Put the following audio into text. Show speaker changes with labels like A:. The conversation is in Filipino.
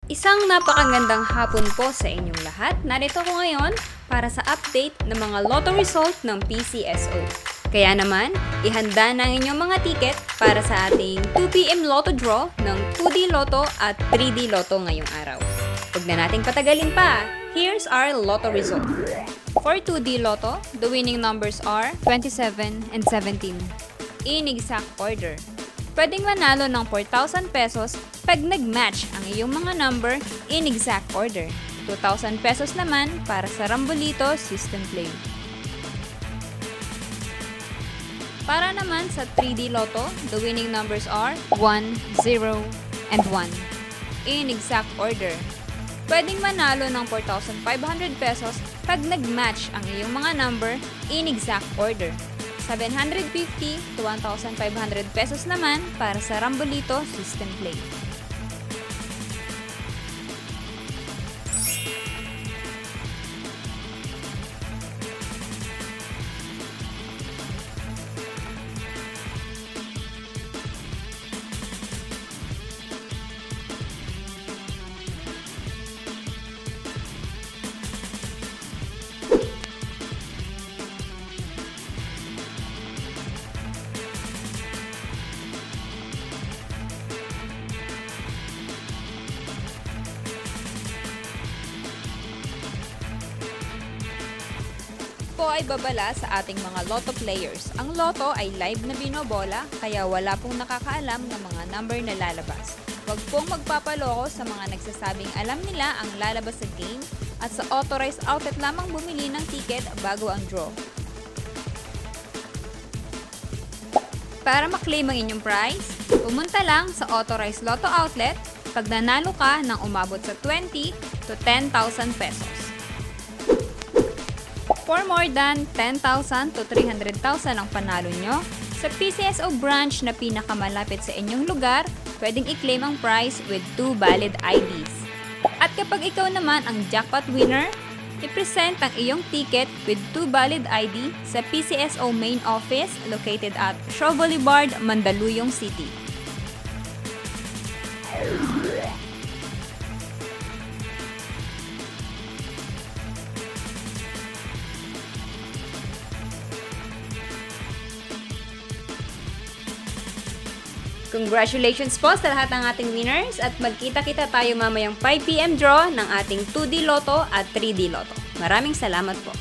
A: Isang napakagandang hapon po sa inyong lahat. Narito ko ngayon para sa update ng mga lotto result ng PCSO. Kaya naman, ihanda na ang inyong mga ticket para sa ating 2pm lotto draw ng 2D Lotto at 3D Lotto ngayong araw. Huwag na nating patagalin pa. Here's our lotto result. For 2D Lotto, the winning numbers are 27 and 17. In exact order. Pwedeng manalo ng 4,000 pesos pag nag-match ang iyong mga number in exact order. 2,000 pesos naman para sa Rambolito System Play. Para naman sa 3D Lotto, the winning numbers are 1, 0, and 1. In exact order. Pwedeng manalo ng 4,500 pesos pag nag-match ang iyong mga number in exact order. 750 to 1,500 pesos naman para sa Rambolito System Play. Po ay babala sa ating mga lotto players. Ang lotto ay live na binobola, kaya wala pong nakakaalam ng mga number na lalabas. Huwag pong magpapaloko sa mga nagsasabing alam nila ang lalabas sa game at sa authorized outlet lamang bumili ng ticket bago ang draw. Para maklaim ang inyong prize, pumunta lang sa authorized lotto outlet pag nanalo ka ng umabot sa 20 to 10,000 pesos. For more than 10,000 to 300,000 ang panalo nyo, sa PCSO branch na pinakamalapit sa inyong lugar, pwedeng i-claim ang prize with 2 valid IDs. At kapag ikaw naman ang jackpot winner, i-present ang iyong ticket with 2 valid ID sa PCSO main office located at Shaw Boulevard, Mandaluyong City. Congratulations po sa lahat ng ating winners at magkita-kita tayo mamayang 5pm draw ng ating 2D Lotto at 3D Lotto. Maraming salamat po.